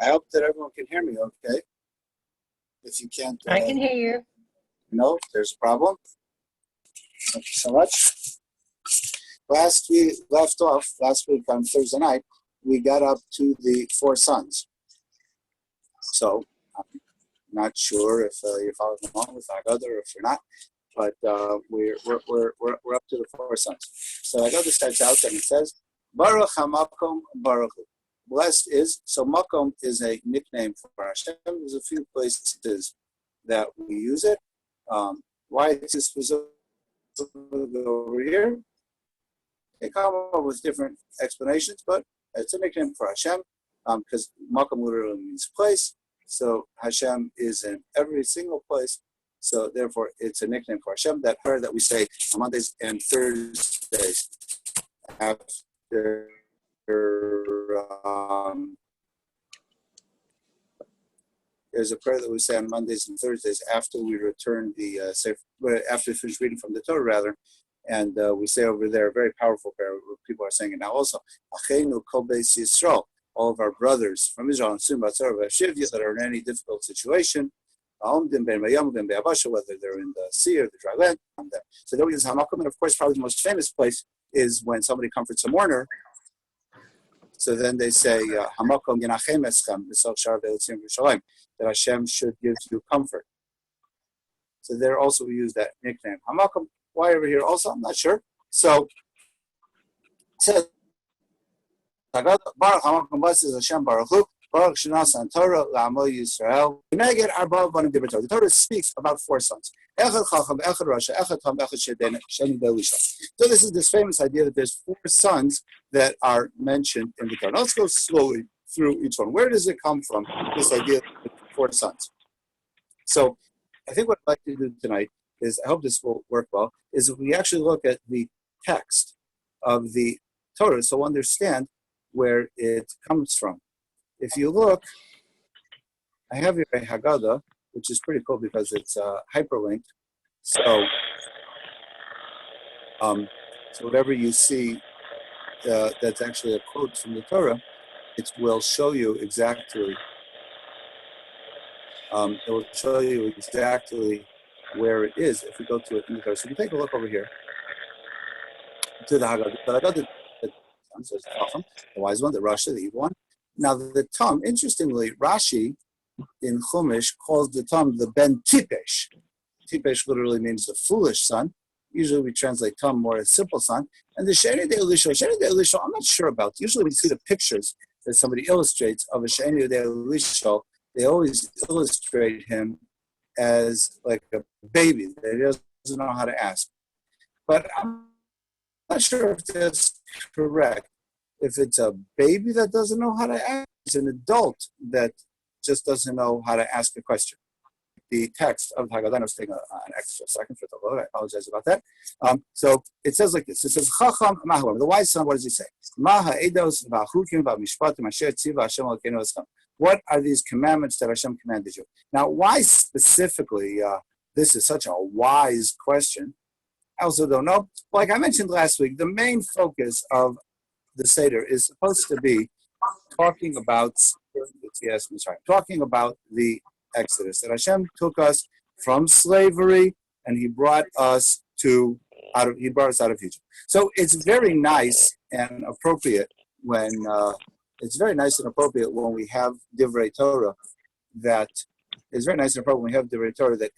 I hope that everyone can hear me okay. If you can't, I can hear you. no, there's a problem. Thank you so much. Last week on Thursday night, we got up to the four sons. So I'm not sure if you're following along with Haggadah or if you're not, but we're up to the four sons. So Haggadah starts out and it says, Baruch HaMakom Baruch Hu. Blessed is, so Makom is a nickname for Hashem. There's a few places that we use it. Why it's specific over here? They come up with different explanations, but it's a nickname for Hashem because Makom literally means place. So Hashem is in every single place. So therefore, it's a nickname for Hashem. That prayer that we say on Mondays and Thursdays after there's a prayer that we say on Mondays and Thursdays after we return after we finish reading from the Torah, rather, and we say over there a very powerful prayer. People are saying it now also. Achenu kol beis Yisrael, all of our brothers from Israel and Sum that are in any difficult situation, whether they're in the sea or the dry land. So there is Hamakom, and of course, probably the most famous place is when somebody comforts a mourner. So then they say, Hamakom Yenachem Eschem, that Hashem should give you comfort. So there also we use that nickname. Hamakom, why over here also? I'm not sure. So it says, Baruch Hamakom blesses Hashem Baruch Hu, Baruch Shnasan Torah La'amo Yisrael. The Torah speaks about four sons. So this is this famous idea that there's four sons that are mentioned in the Torah. Now let's go slowly through each one. Where does it come from, this idea of four sons? So I think what I'd like to do tonight is, I hope this will work well, is if we actually look at the text of the Torah so we'll understand where it comes from. If you look, I have here a Haggadah, which is pretty cool because it's hyperlinked. So whatever you see that's actually a quote from the Torah, it will show you exactly. It will show you exactly where it is if we go to it in the Torah. So if you take a look over here to the Haggadah, the wise one, the Rasha, the evil one. Now the Tom, interestingly, Rashi in Chumash calls the Tom the Ben Tipesh. Tipesh literally means the foolish son. Usually we translate Tom more as simple son. And the Sheni de Elisha, I'm not sure about. Usually when you see the pictures that somebody illustrates of a Sheni de Elisha, they always illustrate him as like a baby that he doesn't know how to ask. But I'm not sure if that's correct. If it's a baby that doesn't know how to ask, it's an adult that just doesn't know how to ask a question. The text of Haggadah, I was taking an extra second for the load. I apologize about that. So it says like this. It says, Chacham Mahu, the wise son, what does he say? What are these commandments that Hashem commanded you? Now, why specifically, this is such a wise question? I also don't know. Like I mentioned last week, the main focus of the Seder is supposed to be talking about the Exodus, that Hashem took us from slavery and He brought us out of Egypt. So it's very nice and appropriate when we have Divrei Torah that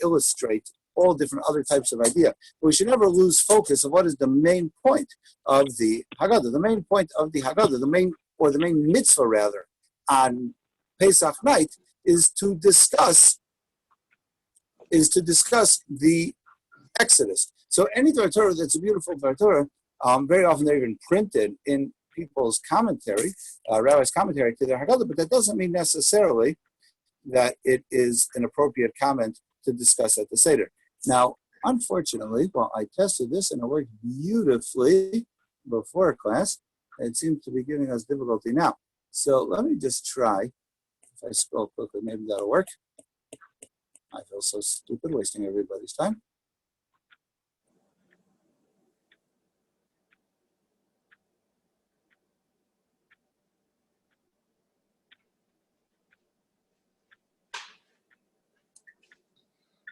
illustrate all different other types of idea. But we should never lose focus of what is the main point of the Haggadah. The main point of the Haggadah, the main mitzvah rather, on Pesach night is to discuss the Exodus. So any Torah that's a beautiful Torah, very often they're even printed in people's commentary, rabbis' commentary to their Haggadah, but that doesn't mean necessarily that it is an appropriate comment to discuss at the Seder. Now, unfortunately, I tested this and it worked beautifully before class. It seems to be giving us difficulty now. So let me just try. If I scroll quickly, maybe that'll work. I feel so stupid wasting everybody's time.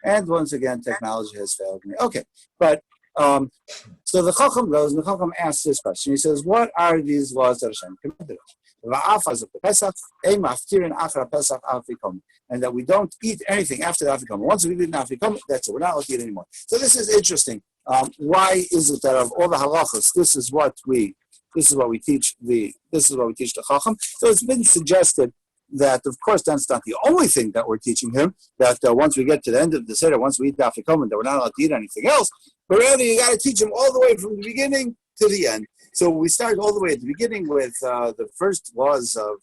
And once again, technology has failed me. Okay, but so the Chacham goes, and the Chacham asks this question. He says, what are these laws that Hashem commanded us? And that we don't eat anything after the Afikam. Once we eat the Afikam, that's it. We're not allowed to eat anymore. So this is interesting. Why is it that of all the halachas, this is what we teach the Chacham? So it's been suggested that, of course, that's not the only thing that we're teaching him, that once we get to the end of the Seder, once we eat the Afikomen, that we're not allowed to eat anything else, but rather you got to teach him all the way from the beginning to the end. So we start all the way at the beginning with the first laws of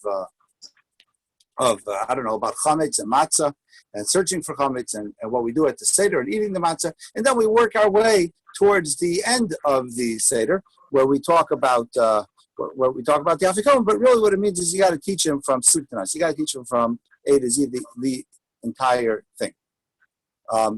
about chametz and matzah, and searching for chametz, and what we do at the Seder, and eating the matzah, and then we work our way towards the end of the Seder, where we talk about the Afikomen, but really what it means is you got to teach him from soup to nuts. You got to teach him from A to Z, the entire thing. I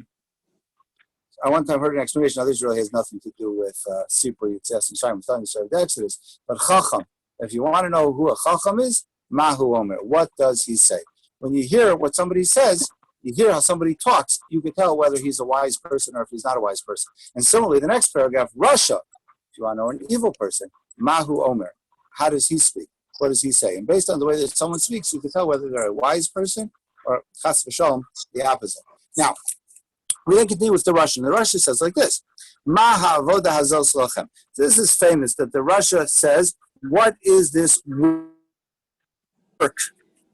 one time heard an explanation. Now this really has nothing to do with Sipur, Yitzes, and Shai. I'm telling you, so the Exodus. But Chacham, if you want to know who a Chacham is, Mahu Omer. What does he say? When you hear what somebody says, you hear how somebody talks, you can tell whether he's a wise person or if he's not a wise person. And similarly, the next paragraph, Rasha, if you want to know an evil person, Mahu Omer. How does he speak? What does he say? And based on the way that someone speaks, you can tell whether they're a wise person or Chas v'Shalom, the opposite. Now, we then continue with the Rasha. And the Rasha says like this: Ma ha'avoda hazal slachem. This is famous that the Rasha says, what is this work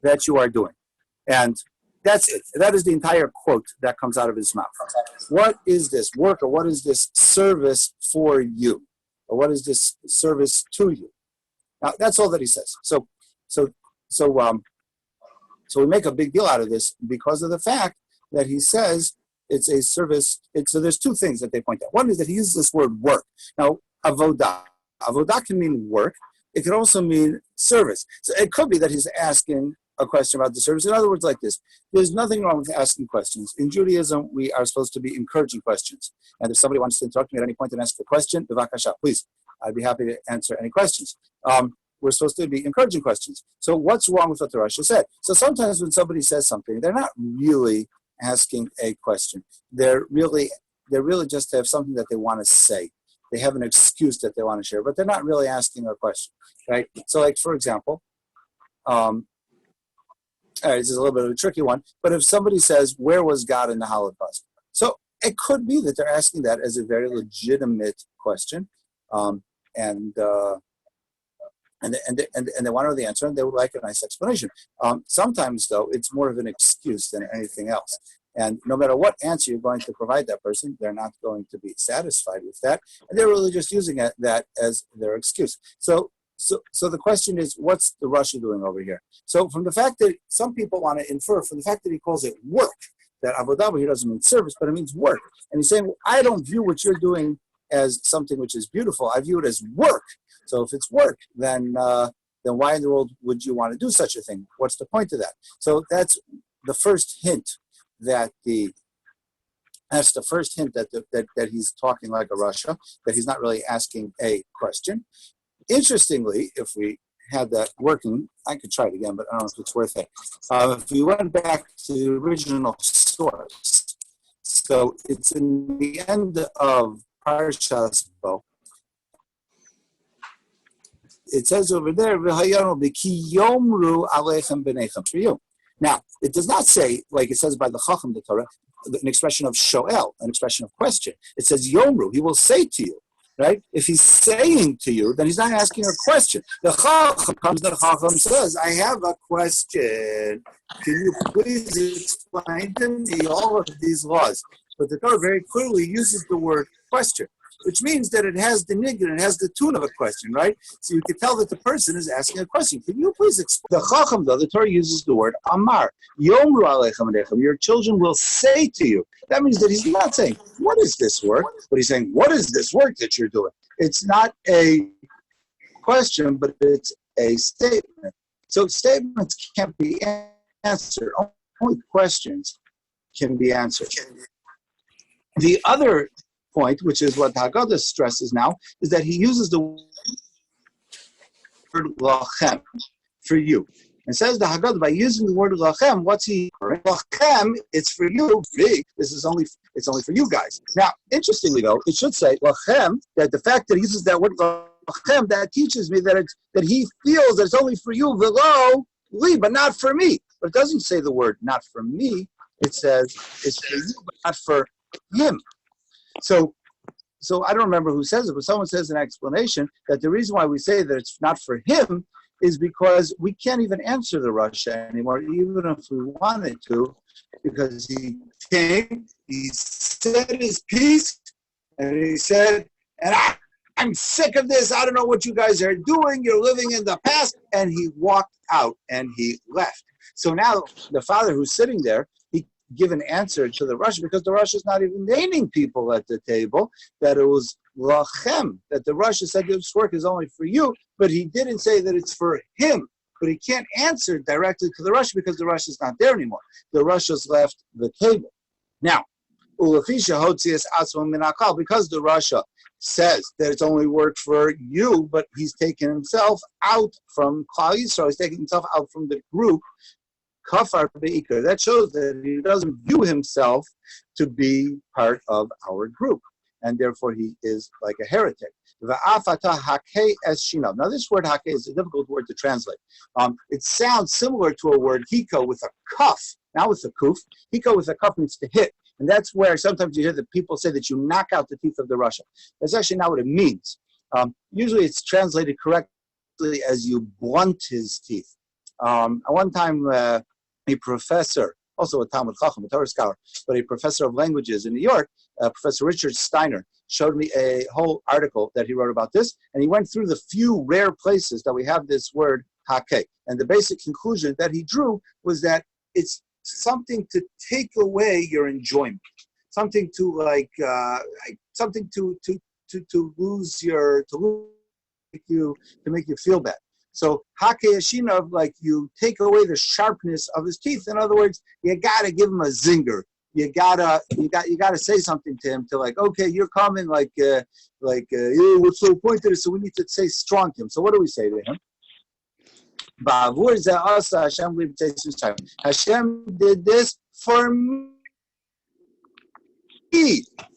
that you are doing? And that's it. That is the entire quote that comes out of his mouth. What is this work, or what is this service for you? Or what is this service to you? Now, that's all that he says. So we make a big deal out of this because of the fact that he says it's a service. So there's two things that they point out. One is that he uses this word work. Now, avodah. Avodah can mean work. It can also mean service. So it could be that he's asking a question about the service. In other words, like this: there's nothing wrong with asking questions. In Judaism, we are supposed to be encouraging questions. And if somebody wants to interrupt me at any point and ask a question, b'vakasha, please, I'd be happy to answer any questions. We're supposed to be encouraging questions. So what's wrong with what the Rasha said? So sometimes when somebody says something, they're not really asking a question. They're really just have something that they want to say. They have an excuse that they want to share, but they're not really asking a question, right? So, like, for example, all right, this is a little bit of a tricky one, but if somebody says, where was God in the Holocaust? So it could be that they're asking that as a very legitimate question, and they want to know the answer, and they would like a nice explanation. Sometimes, though, it's more of an excuse than anything else. And no matter what answer you're going to provide that person, they're not going to be satisfied with that, and they're really just using that as their excuse. So the question is, what's the Rasha doing over here? So from the fact that some people want to infer from the fact that he calls it work, that avodah here doesn't mean service, but it means work. And he's saying, well, I don't view what you're doing as something which is beautiful. I view it as work. So if it's work, then why in the world would you want to do such a thing? What's the point of that? So that's the first hint that he's talking like a Rasha, that he's not really asking a question. Interestingly, if we had that working, I could try it again, but I don't know if it's worth it. If we went back to the original source, so it's in the end of Parshas Bo. It says over there, for you. Now, it does not say, like it says by the Chacham, the Torah, an expression of shoel, an expression of question. It says yomru, he will say to you, right? If he's saying to you, then he's not asking a question. The Chacham says, I have a question. Can you please explain to me all of these laws? But the Torah very clearly uses the word question, which means that it has the nigun, it has the tune of a question, right? So you can tell that the person is asking a question. Can you please explain? The Chacham, though, the Torah uses the word amar. Yomru aleichem alechem. Your children will say to you. That means that he's not saying, what is this work? But he's saying, what is this work that you're doing? It's not a question, but it's a statement. So statements can't be answered. Only questions can be answered. The other point, which is what Haggadah stresses now, is that he uses the word lachem, for you. And says the Haggadah, by using the word lachem, what's he? Lachem, it's for you. It's only for you guys. Now, interestingly though, it should say lachem, that the fact that he uses that word lachem, that teaches me that he feels that it's only for you, velo li, but not for me. But it doesn't say the word not for me. It says it's for you, but not for him. So I don't remember who says it, but someone says an explanation that the reason why we say that it's not for him is because we can't even answer the Russia anymore, even if we wanted to, because he came, he said his piece, and he said, and I'm sick of this, I don't know what you guys are doing, you're living in the past, and he walked out and he left. So now the father who's sitting there, he give an answer to the Russia, because the Russia is not even naming people at the table, that it was lachem, that the Russia said this work is only for you, but he didn't say that it's for him. But he can't answer directly to the Russia because the Russia is not there anymore. The Russia's left the table. Now, because the Russia says that it's only work for you, but he's taken himself out from Klal Yisrael, he's taken himself out from the group, kafar beikar. That shows that he doesn't view himself to be part of our group, and therefore he is like a heretic. Now this word hake is a difficult word to translate. It sounds similar to a word hiko with a kuf, not with a kuf. Hiko with a kuf means to hit. And that's where sometimes you hear that people say that you knock out the teeth of the Russia. That's actually not what it means. Usually it's translated correctly as you blunt his teeth. At one time, a professor, also a Talmud Chacham, a Torah scholar, but a professor of languages in New York, Professor Richard Steiner, showed me a whole article that he wrote about this, and he went through the few rare places that we have this word hake. And the basic conclusion that he drew was that it's something to take away your enjoyment, something to make you feel bad. So hake yashina, like you take away the sharpness of his teeth. In other words, you gotta give him a zinger. You gotta say something to him to like, okay, you're coming like what's the point of this? So we need to say strong to him. So what do we say to him? Hashem did this for me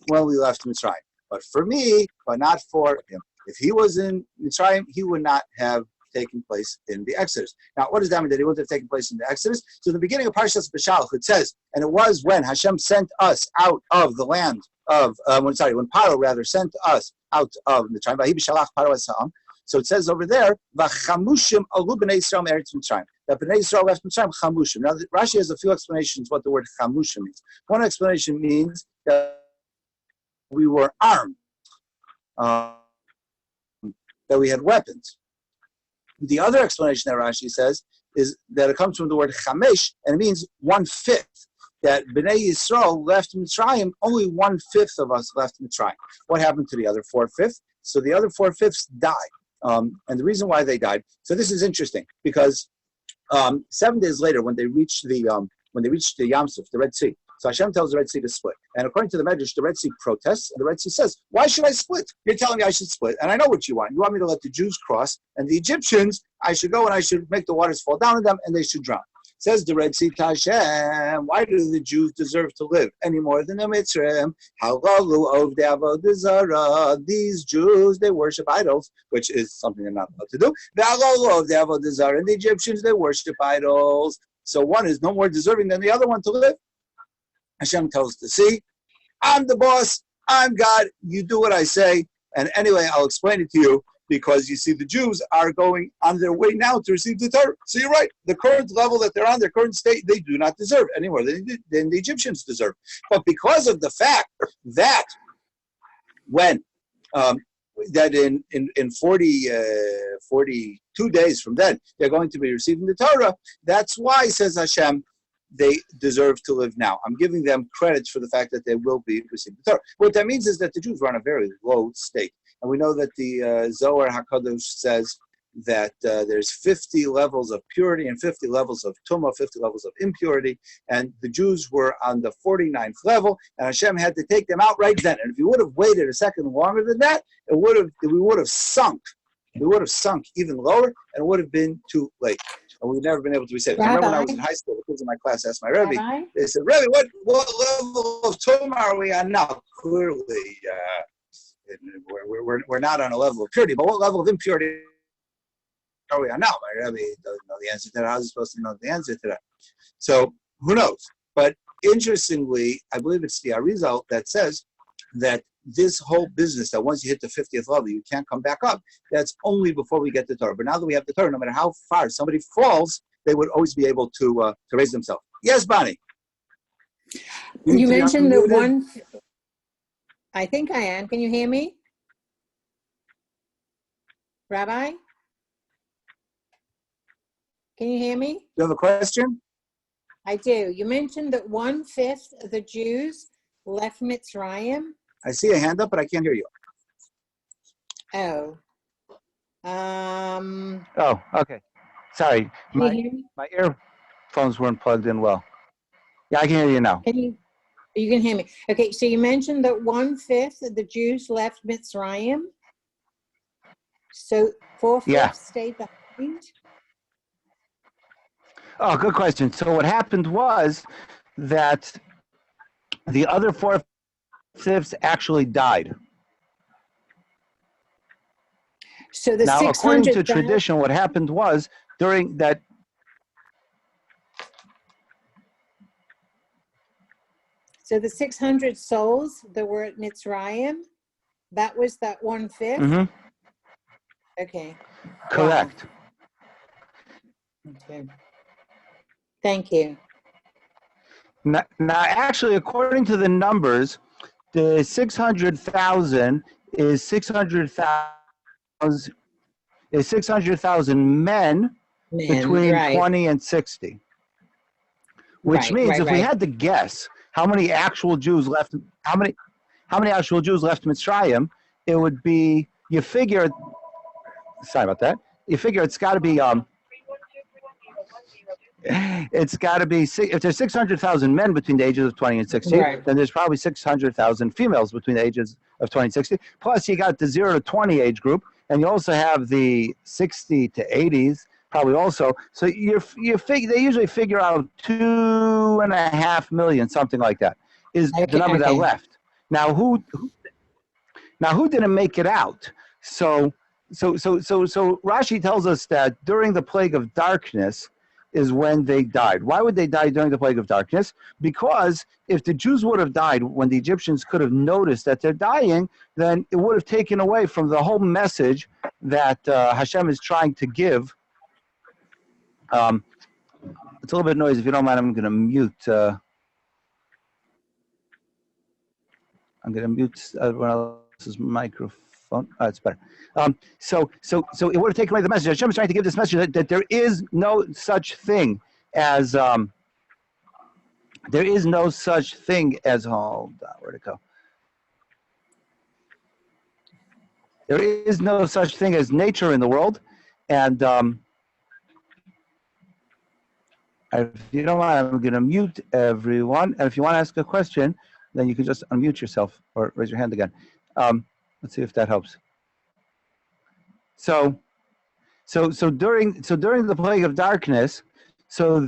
when we left Mitzrayim, but for me, but not for him. If he was in Mitzrayim, he would not have taken place in the Exodus. Now, what does that mean that he wouldn't have taken place in the Exodus? So in the beginning of Parshas Beshalach, it says, and it was when Hashem sent us out of the land of, when Paro rather sent us out of Mitzrayim, Vahi B'Shalach Paro Esam. So it says over there, V'chamushim alu b'nei Yisrael me'eretz Mitzrayim. That b'nei Yisrael left Mitzrayim, chamushim. Now, Rashi has a few explanations what the word chamushim means. One explanation means that we were armed, that we had weapons. The other explanation that Rashi says is that it comes from the word chamesh, and it means 1/5. That Bnei Yisrael left Mitzrayim, only 1/5 of us left Mitzrayim. What happened to the other 4/5? So the other 4/5 died. And the reason why they died, so this is interesting, because 7 days later, when they reached the Yam Suf, the Red Sea, so Hashem tells the Red Sea to split. And according to the Medrash, the Red Sea protests, and the Red Sea says, why should I split? You're telling me I should split, and I know what you want. You want me to let the Jews cross, and the Egyptians, I should go and I should make the waters fall down on them, and they should drown. Says the Red Sea to Hashem, why do the Jews deserve to live any more than the Mitzrayim? These Jews, they worship idols, which is something they're not allowed to do. And the Egyptians, they worship idols. So one is no more deserving than the other one to live. Hashem tells the sea, I'm the boss, I'm God, you do what I say. And anyway, I'll explain it to you, because you see the Jews are going on their way now to receive the Torah. So you're right, the current level that they're on, their current state, they do not deserve any more than the Egyptians deserve. But because of the fact that when, that in 42 days from then, they're going to be receiving the Torah, that's why, says Hashem, they deserve to live now. I'm giving them credits for the fact that they will be receiving the Torah. What that means is that the Jews were on a very low state. And we know that the Zohar HaKadosh says that there's 50 levels of purity and 50 levels of tumah, 50 levels of impurity. And the Jews were on the 49th level, and Hashem had to take them out right then. And if you would have waited a second longer than that, we would have sunk. We would have sunk even lower, and it would have been too late. and we've never been able to be saved. I Rabbi, remember when I was in high school, the kids in my class asked my Rabbi, Rabbi, they said, Rabbi, what level of Toma are we on now? Clearly, we're not on a level of purity, but what level of impurity are we on now? My Rabbi doesn't know the answer to that. How is he supposed to know the answer to that? So who knows? But interestingly, I believe it's the Arizal that says that this whole business, that once you hit the 50th level, you can't come back up. That's only before we get the Torah. But now that we have the Torah, no matter how far somebody falls, they would always be able to raise themselves. Yes, Bonnie? you mentioned that one, I think I am. Can you hear me? Rabbi? Can you hear me? You have a question? I do. You mentioned that 1/5 of the Jews left Mitzrayim. I see a hand up, but I can't hear you. Oh. Oh, okay. Sorry. Can you hear me? My earphones weren't plugged in well. Yeah, I can hear you now. You can hear me. Okay, so you mentioned that 1/5 of the Jews left Mitzrayim. So 4/5 stayed behind? Oh, good question. So what happened was that the other 4/5 actually died. So the Now, 600, according to tradition, what happened was during that. So the 600 souls that were at Mitzrayim, that was that 1/5? Mm-hmm. Okay. Correct. Wow. Okay. Thank you. Now, actually, according to the numbers, the 600,000 is 600,000 men between 20 and 60. Which means if we had to guess how many actual Jews left, how many actual Jews left Mitzrayim, it would be, you figure, sorry about that, you figure it's got to be, if there's 600,000 men between the ages of 20 and 60, then there's probably 600,000 females between the ages of 20 and 60. Plus, you got the 0 to 20 age group, and you also have the 60 to 80s, probably also. So they usually figure out 2.5 million, something like that, is the number that left. Now, who didn't make it out? So Rashi tells us that during the plague of darkness is when they died. Why would they die during the plague of darkness? Because if the Jews would have died when the Egyptians could have noticed that they're dying, then it would have taken away from the whole message that Hashem is trying to give. It's a little bit noisy. If you don't mind, I'm going to mute. I'm going to mute everyone else's microphone. Oh, it's better. So it would have taken away the message. Hashem is trying to give this message that there is no such thing as hold on, where'd it go? There is no such thing as nature in the world, and if you don't mind, I'm going to mute everyone. And if you want to ask a question, then you can just unmute yourself or raise your hand again. Let's see if that helps. So during the plague of darkness, so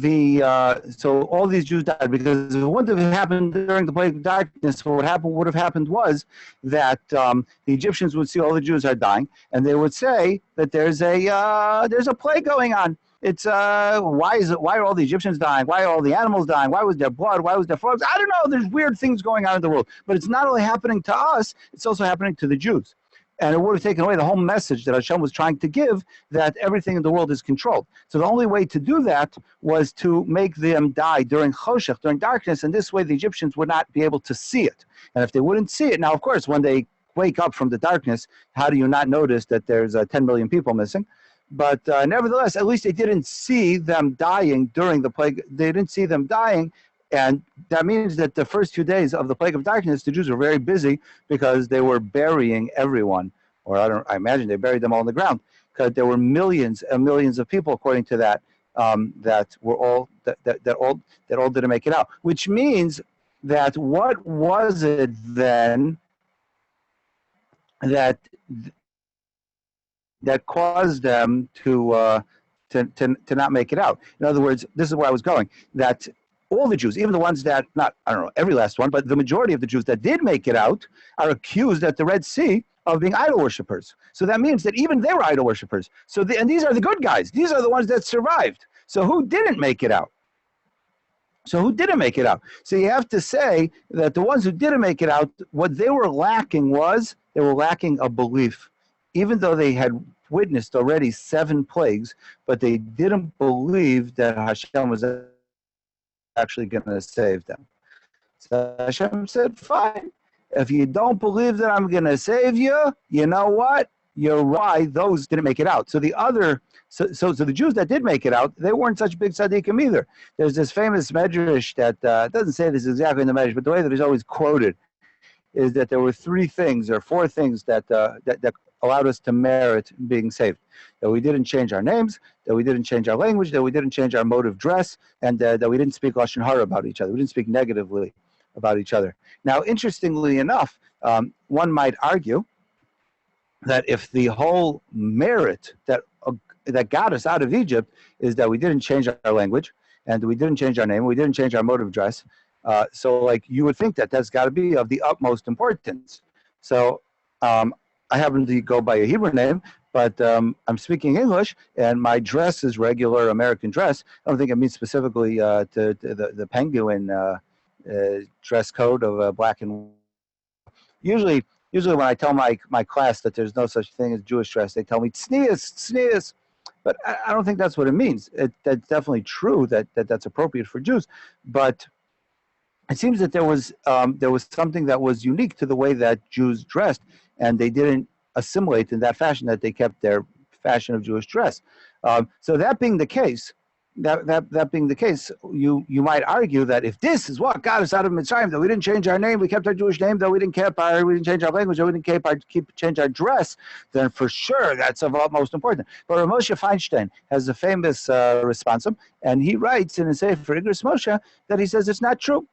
all these Jews died because if it wouldn't have happened during the plague of darkness, what would have happened was that the Egyptians would see all the Jews are dying, and they would say that there's a plague going on. It's why are all the Egyptians dying? Why are all the animals dying? Why was there blood? Why was there frogs? I don't know. There's weird things going on in the world. But it's not only happening to us, it's also happening to the Jews. And it would have taken away the whole message that Hashem was trying to give, that everything in the world is controlled. So the only way to do that was to make them die during choshech, during darkness, and this way the Egyptians would not be able to see it. And if they wouldn't see it, now of course when they wake up from the darkness, how do you not notice that there's 10 million people missing? But nevertheless, at least they didn't see them dying during the plague. They didn't see them dying, and that means that the first few days of the plague of darkness, the Jews were very busy because they were burying everyone, or I imagine they buried them all in the ground, because there were millions and millions of people, according to that, that all didn't make it out. Which means that what was it then that caused them to to not make it out. In other words, this is where I was going, that all the Jews, even the ones that, not, I don't know, every last one, but the majority of the Jews that did make it out are accused at the Red Sea of being idol worshippers. So that means that even they were idol worshippers. So and these are the good guys. These are the ones that survived. So who didn't make it out? So you have to say that the ones who didn't make it out, what they were lacking was, they were lacking a belief. Even though they had witnessed already 7 plagues, but they didn't believe that Hashem was actually going to save them. So Hashem said, fine. If you don't believe that I'm going to save you, you know what? You're right. Those didn't make it out. So the Jews that did make it out, they weren't such big tzaddikim either. There's this famous medrash that doesn't say this exactly in the medrash, but the way that it's always quoted is that there were 3 things or 4 things that allowed us to merit being saved. That we didn't change our names, that we didn't change our language, that we didn't change our mode of dress, and that we didn't speak Lashon Hara about each other. We didn't speak negatively about each other. Now, interestingly enough, one might argue that if the whole merit that got us out of Egypt is that we didn't change our language, and we didn't change our name, we didn't change our mode of dress, so like you would think that that's got to be of the utmost importance. So I happen to go by a Hebrew name, but I'm speaking English, and my dress is regular American dress. I don't think it means specifically to the penguin dress code of black and white. Usually when I tell my class that there's no such thing as Jewish dress, they tell me tznius. But I don't think that's what it means. That's definitely true that that's appropriate for Jews, but it seems that there was something that was unique to the way that Jews dressed, and they didn't assimilate in that fashion, that they kept their fashion of Jewish dress. So that being the case, you might argue that if this is what got us out of Mitzrayim, that we didn't change our name, we kept our Jewish name, that we didn't change our language, that we didn't change our dress, then for sure that's of utmost importance. But Rav Moshe Feinstein has a famous responsum, and he writes in his Sefer Igros Moshe that he says it's not true.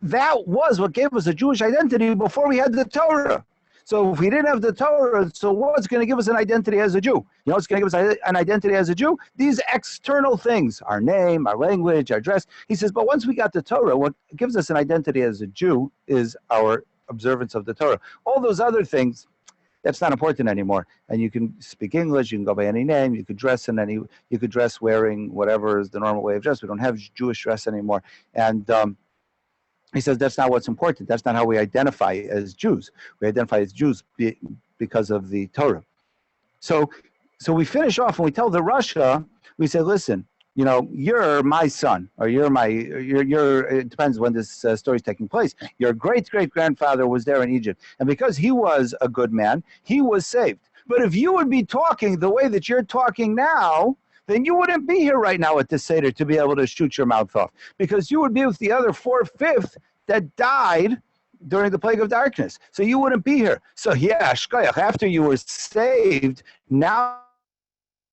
That was what gave us a Jewish identity before we had the Torah. So if we didn't have the Torah, so what's going to give us an identity as a Jew? You know what's going to give us an identity as a Jew? These external things, our name, our language, our dress. He says, but once we got the Torah, what gives us an identity as a Jew is our observance of the Torah. All those other things, that's not important anymore. And you can speak English, you can go by any name, you could dress you could dress wearing whatever is the normal way of dress. We don't have Jewish dress anymore. And he says that's not what's important. That's not how we identify as Jews. We identify as Jews because of the Torah. So we finish off and we tell the Russia, we say, listen, you know, you're my son, or it depends when this story is taking place. Your great-great-grandfather was there in Egypt. And because he was a good man, he was saved. But if you would be talking the way that you're talking now, then you wouldn't be here right now at this Seder to be able to shoot your mouth off, because you would be with the other 4/5 that died during the plague of darkness. So you wouldn't be here. So yeah, shkoyach, after you were saved, now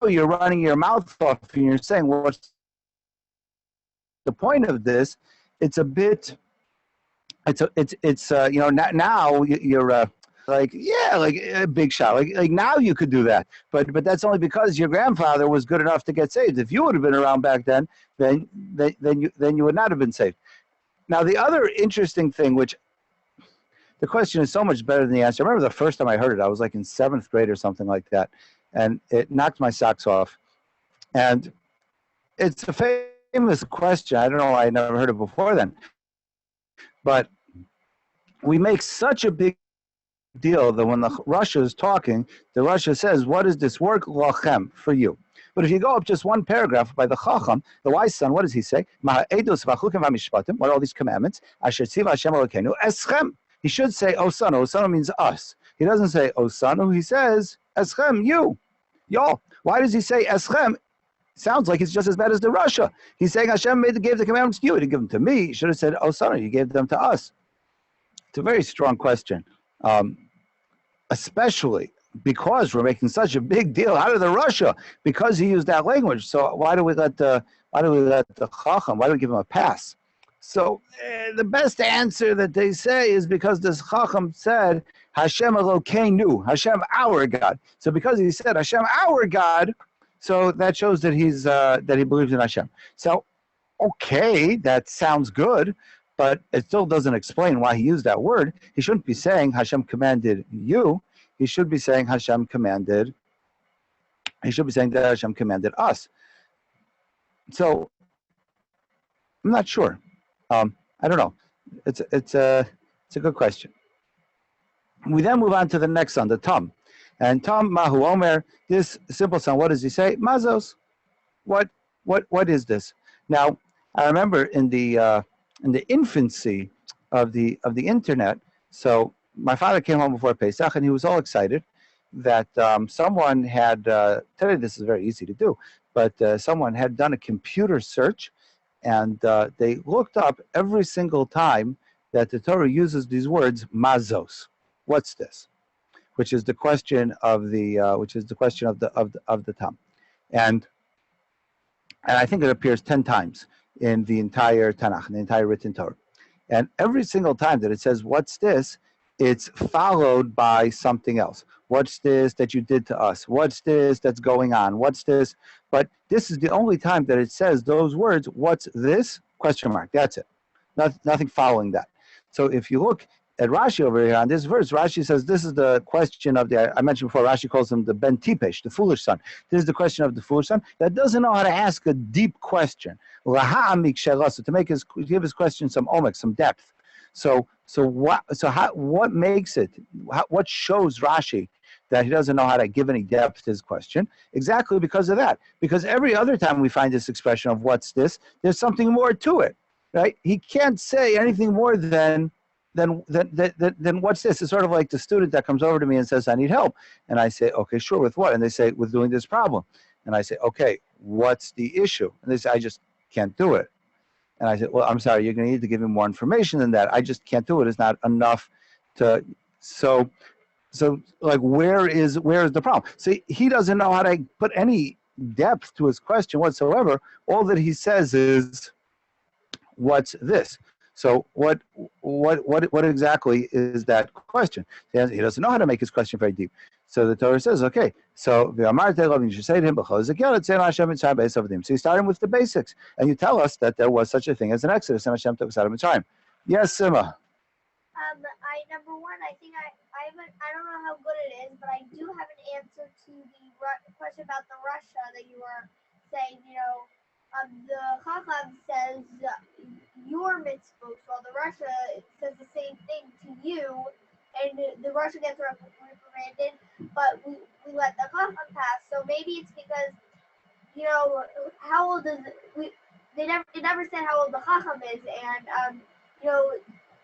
you're running your mouth off and you're saying, well, what's the point of this? It's a bit, you know, now you're like, yeah, like a big shot. Like now you could do that. But that's only because your grandfather was good enough to get saved. If you would have been around back then you would not have been saved. Now, the other interesting thing, which the question is so much better than the answer. I remember the first time I heard it, I was like in 7th grade or something like that. And it knocked my socks off. And it's a famous question. I don't know why I never heard it before then. But we make such a big deal that when the Russia is talking, the Russia says, what is this work, lachem, for you? But if you go up just one paragraph by the Chacham, the wise son, what does he say? What are all these commandments? Eschem. He should say, Osanu. Osanu means us. He doesn't say Osanu. He says, Eschem, you. Y'all. Why does he say Eschem? Sounds like it's just as bad as the Russia. He's saying Hashem gave the commandments to you. He didn't give them to me. He should have said Osanu. He gave them to us. It's a very strong question. Especially because we're making such a big deal out of the Russia, because he used that language. So why do we let the Chacham, why do we give him a pass? So the best answer that they say is because this Chacham said, Hashem Elokeinu, Hashem our God. So because he said Hashem our God, So that shows that he believes in Hashem. So, okay, that sounds good, but it still doesn't explain why he used that word. He shouldn't be saying Hashem commanded you. He should be saying Hashem commanded. He should be saying that Hashem commanded us. So I'm not sure. I don't know. It's a good question. We then move on to the next son, the Tam. And Tam Mahu Omer, this simple son, what does he say? Mazos. What is this? Now, I remember in the infancy of the internet, so my father came home before Pesach and he was all excited that someone had, today this is very easy to do, but someone had done a computer search and they looked up every single time that the Torah uses these words, mazos. What's this? Which is the question of the Tam, and I think it appears 10 times in the entire Tanakh, in the entire written Torah, and every single time that it says what's this, it's followed by something else. What's this that you did to us? What's this that's going on? What's this? But this is the only time that it says those words. What's this? Question mark. That's it. Nothing following that. So if you look at Rashi over here on this verse, Rashi says this is the question of the, I mentioned before, Rashi calls him the Ben Tipesh, the foolish son. This is the question of the foolish son that doesn't know how to ask a deep question. To give his question some omek, some depth. What makes it, what shows Rashi that he doesn't know how to give any depth to his question? Exactly because of that. Because every other time we find this expression of what's this, there's something more to it, right? He can't say anything more than what's this? It's sort of like the student that comes over to me and says, I need help. And I say, okay, sure, with what? And they say, with doing this problem. And I say, okay, what's the issue? And they say, I just can't do it. And I said, well, I'm sorry, you're going to need to give me more information than that. I just can't do it. It's not enough to, so like, where is the problem? See, he doesn't know how to put any depth to his question whatsoever. All that he says is, what's this? So what exactly is that question? He doesn't know how to make his question very deep. So the Torah says, okay, so you should say to him, so you start him with the basics, and you tell us that there was such a thing as an Exodus, and Hashem took us out of Mitzrayim. Yes, Sima. Number one, I think I don't know how good it is, but I do have an answer to the question about the Russia that you were saying. The Chacham says your mitzvot, while the Russia says the same thing to you, and the Russia gets reprimanded, but we let the Chacham pass. So maybe it's because, how old is it? It never said how old the Chacham is, and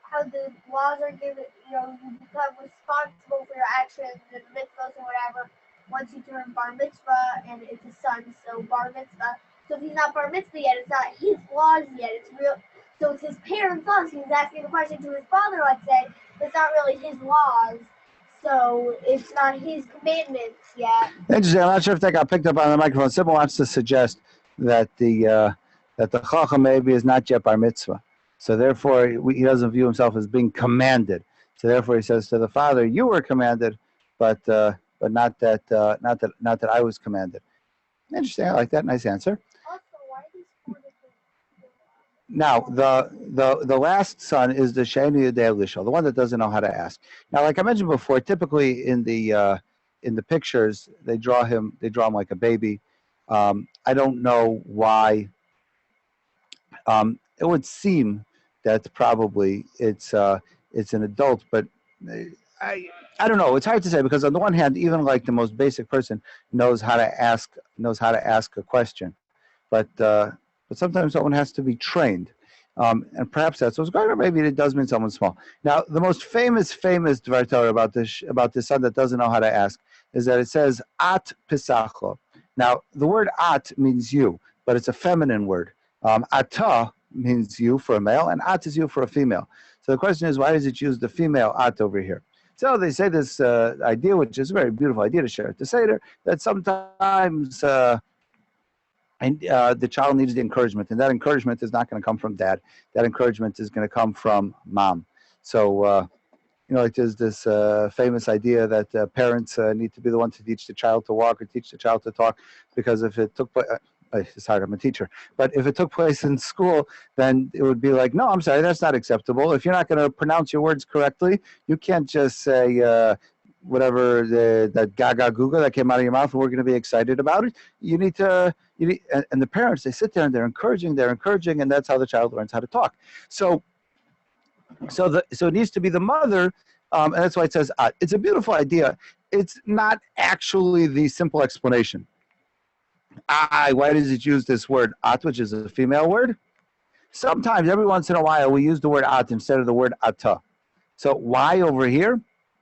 how the laws are given. You become responsible for your actions and mitzvahs or whatever once you turn bar mitzvah, and it's a son, so bar mitzvah. So if he's not bar mitzvah yet, it's not his laws yet. It's real. So it's his parents' laws. He's asking the question to his father, let's say. It's not really his laws. So it's not his commandments yet. Interesting. I'm not sure if that got picked up on the microphone. Simple wants to suggest that the Chacham maybe is not yet bar mitzvah. So therefore, he doesn't view himself as being commanded. So therefore, he says to the father, "You were commanded, but not that I was commanded." Interesting. I like that. Nice answer. Also, why these four different? Now, the last son is the Sheinu Yodei Lishol, the one that doesn't know how to ask. Now, like I mentioned before, typically in the pictures they draw him like a baby. I don't know why. It would seem that probably it's an adult, but I don't know. It's hard to say because on the one hand, even like the most basic person knows how to ask a question, but sometimes someone has to be trained, and perhaps that's what's going on. Maybe it does mean someone small. Now, the most famous Dvar Torah about this son that doesn't know how to ask is that it says at Pesach. Now, the word at means you, but it's a feminine word. Ata means you for a male, and at is you for a female. So the question is, why does it use the female at over here? So they say this idea, which is a very beautiful idea to share at the Seder, that sometimes the child needs the encouragement, and that encouragement is not going to come from dad. That encouragement is going to come from mom. So, like there's this famous idea that parents need to be the one to teach the child to walk or teach the child to talk, because if it took place, sorry, I'm a teacher, but if it took place in school, then it would be like, no, I'm sorry, that's not acceptable. If you're not going to pronounce your words correctly, you can't just say whatever that gaga guga that came out of your mouth and we're going to be excited about it. You need to, and the parents, they sit there and they're encouraging, and that's how the child learns how to talk. So it needs to be the mother, and that's why it says at. It's a beautiful idea. It's not actually the simple explanation. Why does it use this word at, which is a female word? Sometimes, every once in a while, we use the word at instead of the word ata. So why over here?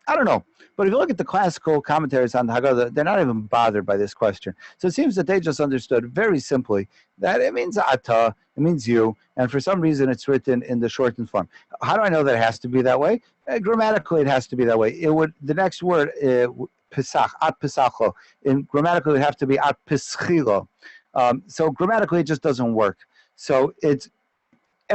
I don't know. But if you look at the classical commentaries on the Haggadah, they're not even bothered by this question. So it seems that they just understood very simply that it means ata, it means you, and for some reason it's written in the shortened form. How do I know that it has to be that way? Grammatically, it has to be that way. The next word, Pesach, at Pesacho, grammatically it would have to be at Peschilo. So grammatically, it just doesn't work. So it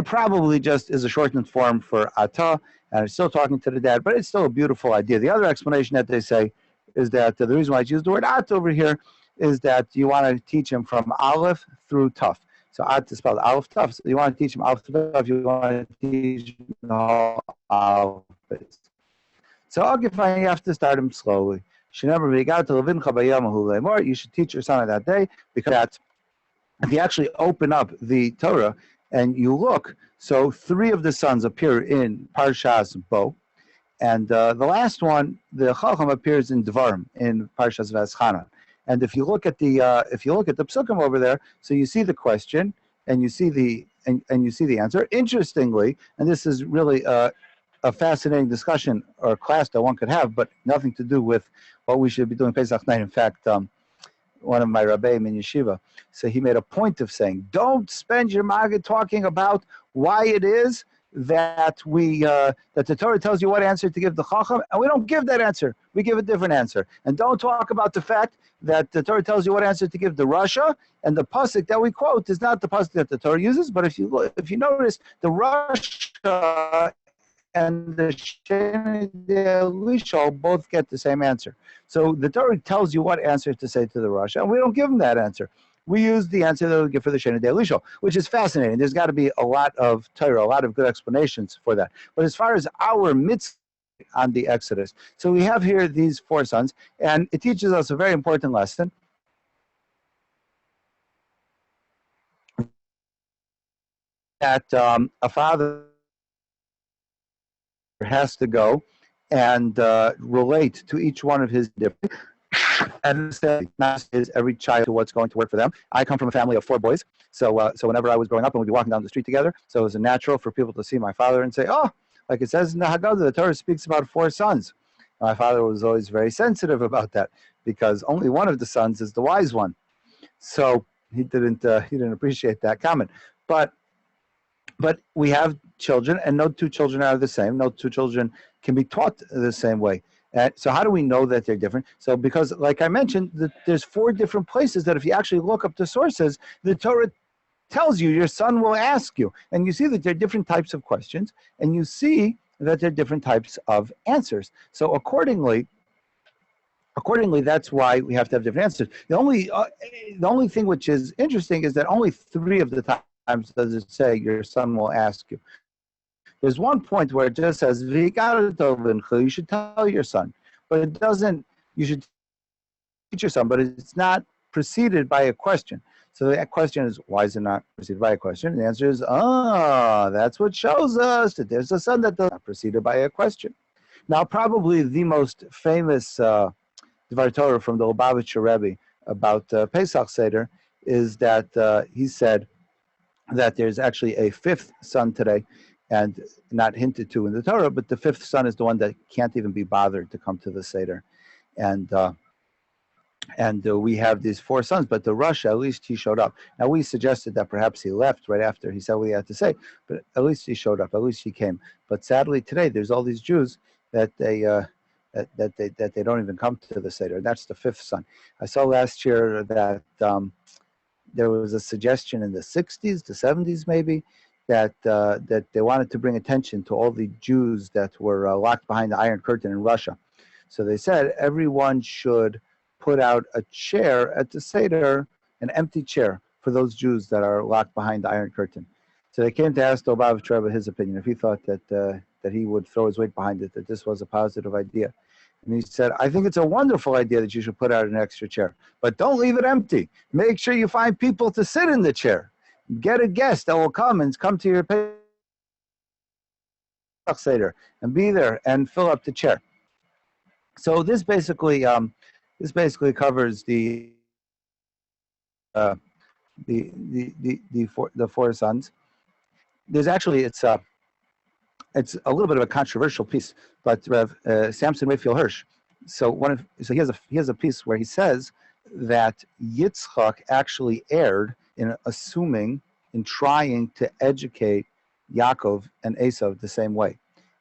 probably just is a shortened form for ata, and I'm still talking to the dad, but it's still a beautiful idea. The other explanation that they say is that the reason why I use the word at over here is that you want to teach him from Aleph through Tuf. So at is spelled Aleph Tuf. So you want to teach him Aleph Tuf. You want to teach him the whole alphabet. So you have to start him slowly. You should teach your son on that day, because that, if you actually open up the Torah and you look, so 3 of the sons appear in Parshas Bo, and the last one, the Chacham, appears in Dvarim in Parshas V'Eschana. And if you look at the psukim over there, so you see the question and you see the answer. Interestingly, and this is really a fascinating discussion or class that one could have, but nothing to do with what we should be doing Pesach night. In fact, one of my Rabbi in yeshiva, so he made a point of saying, don't spend your magid talking about why it is that that the Torah tells you what answer to give the Chacham, and we don't give that answer. We give a different answer. And don't talk about the fact that the Torah tells you what answer to give the Rasha, and the pasuk that we quote is not the pasuk that the Torah uses. But if you notice, the Rasha and the Sheni De'Elisha both get the same answer. So the Torah tells you what answer to say to the Rasha, and we don't give them that answer. We use the answer that we give for the Sheni De'Elisha, which is fascinating. There's got to be a lot of Torah, a lot of good explanations for that. But as far as our mitzvah on the Exodus, so we have here these 4 sons, and it teaches us a very important lesson. That a father has to go and relate to each one of his different, and say, not is every child to what's going to work for them. I come from a family of 4 boys, so whenever I was growing up and we'd be walking down the street together, so it was natural for people to see my father and say, oh, like it says in the Haggadah, the Torah speaks about 4 sons. My father was always very sensitive about that, because only one of the sons is the wise one. So he didn't appreciate that comment. But we have children, and no 2 children are the same. No 2 children can be taught the same way. So how do we know that they're different? So because, like I mentioned, there's 4 different places that if you actually look up the sources, the Torah tells you your son will ask you. And you see that there are different types of questions, and you see that there are different types of answers. So accordingly, that's why we have to have different answers. The only thing which is interesting is that only 3 of the times does it say your son will ask you. There's one point where it just says, you should tell your son, but it doesn't, you should teach your son, but it's not preceded by a question. So the question is, why is it not preceded by a question? And the answer is, that's what shows us that there's a son that doesn't preceded by a question. Now, probably the most famous Dvar Torah from the Lubavitcher Rebbe about Pesach Seder is that he said that there's actually a 5th son today, and not hinted to in the Torah, but the 5th son is the one that can't even be bothered to come to the Seder. And we have these 4 sons, but the Rasha, at least he showed up. Now, we suggested that perhaps he left right after he said what he had to say, but at least he showed up, at least he came. But sadly, today, there's all these Jews that they don't even come to the Seder. That's the 5th son. I saw last year that there was a suggestion in the 60s, the 70s maybe, that they wanted to bring attention to all the Jews that were locked behind the Iron Curtain in Russia. So they said everyone should put out a chair at the Seder, an empty chair for those Jews that are locked behind the Iron Curtain. So they came to ask the Lubavitch Rebbe his opinion, if he thought that he would throw his weight behind it, that this was a positive idea. And he said, I think it's a wonderful idea that you should put out an extra chair, but don't leave it empty. Make sure you find people to sit in the chair. Get a guest that will come to your Pesach Seder and be there and fill up the chair. So this basically covers the four sons. There's actually it's a little bit of a controversial piece, but Rev Samson Raphael Hirsch. So he has a piece where he says that Yitzchak actually erred in trying to educate Yaakov and Esav the same way,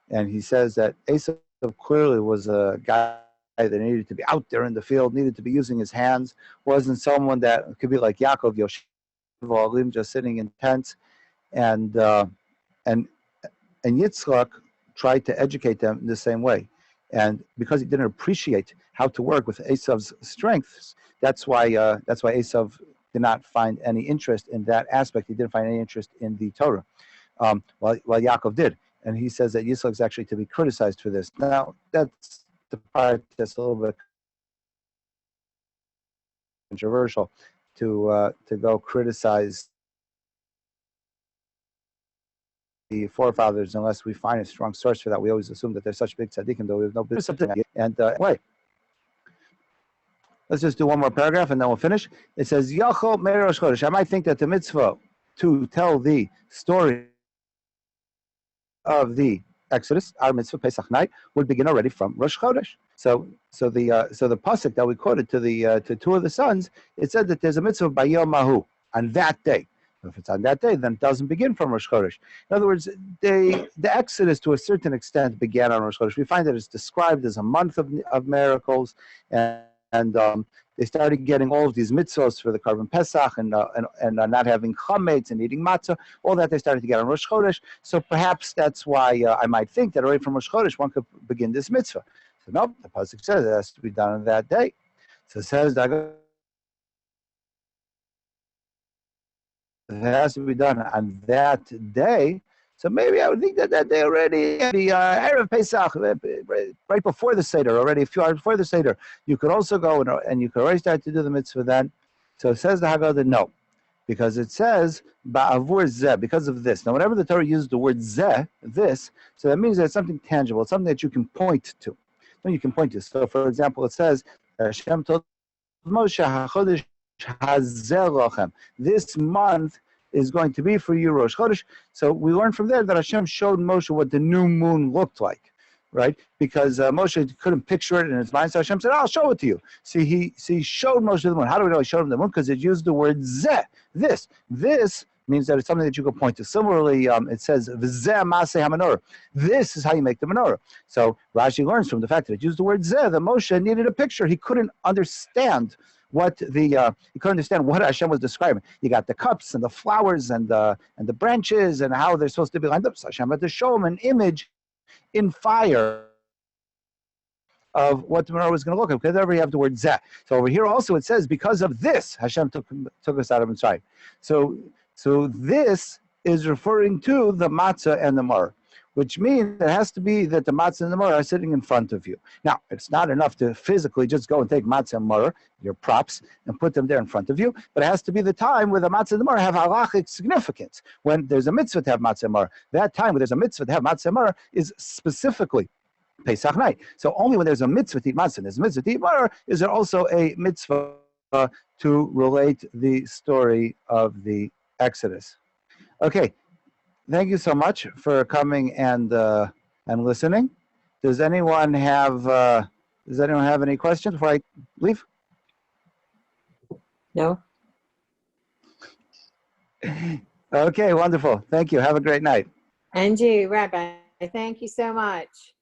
and he says that Esav clearly was a guy that needed to be out there in the field, needed to be using his hands, wasn't someone that could be like Yaakov Yoshev, just sitting in tents, and Yitzchak tried to educate them the same way. And because he didn't appreciate how to work with Esav's strengths, that's why Esav did not find any interest in that aspect. He didn't find any interest in the Torah, while Yaakov did. And he says that Yitzchak is actually to be criticized for this. Now, that's the part that's a little bit controversial, to go criticize the forefathers unless we find a strong source for that. We always assume that they're such big tzaddikim, though we have no business. And anyway, let's just do one more paragraph and then we'll finish. It says, Yachol Meir Rosh Chodesh. I might think that the mitzvah to tell the story of the Exodus, our mitzvah Pesach night, would begin already from Rosh Chodesh. So the pasuk that we quoted to two of the sons, it said that there's a mitzvah by Yom Mahu on that day. If it's on that day, then it doesn't begin from Rosh Chodesh. In other words, the Exodus, to a certain extent, began on Rosh Chodesh. We find that it's described as a month of miracles, and they started getting all of these mitzvahs for the Karban Pesach and not having chametz and eating matzah. All that they started to get on Rosh Chodesh. So perhaps that's why I might think that already from Rosh Chodesh one could begin this mitzvah. So no, the pasuk says it has to be done on that day. So it says that it has to be done on that day. So maybe I would think that day already, the Erev Pesach, right before the Seder, already a few hours before the Seder, you could also go and you could already start to do the mitzvah then. So it says the Haggadah, no, because it says ba'avur zeh, because of this. Now, whenever the Torah uses the word zeh, this, so that means that it's something tangible, it's something that you can point to. No, you can point to. So, for example, it says, Hashem told Moshe, HaChodesh hazeh lochem. This month is going to be for you Rosh Chodesh. So we learn from there that Hashem showed Moshe what the new moon looked like, right? Because Moshe couldn't picture it in his mind, so Hashem said, I'll show it to you. See, he showed Moshe the moon. How do we know he showed him the moon? Because it used the word zeh, this. This means that it's something that you can point to. Similarly, it says, V'zeh maseh ha-menorah. This is how you make the menorah. So Rashi learns from the fact that it used the word zeh, that Moshe needed a picture. He couldn't understand what you couldn't understand what Hashem was describing. You got the cups and the flowers and the branches and how they're supposed to be lined up. So Hashem had to show him an image in fire of what the menorah was going to look like. Because you have the word zeh. So over here also it says, because of this, Hashem took us out of Mitzrayim. So this is referring to the matzah and the maror, which means it has to be that the matzah and the maror are sitting in front of you. Now, it's not enough to physically just go and take matzah and maror, your props, and put them there in front of you, but it has to be the time where the matzah and the maror have halachic significance. When there's a mitzvah to have matzah and maror, that time when there's a mitzvah to have matzah and maror is specifically Pesach night. So only when there's a mitzvah to eat matzah and there's a mitzvah to eat maror is there also a mitzvah to relate the story of the Exodus. Okay. Thank you so much for coming and listening. Does anyone have any questions before I leave? No. Okay, wonderful. Thank you. Have a great night. And you, Rabbi. Thank you so much.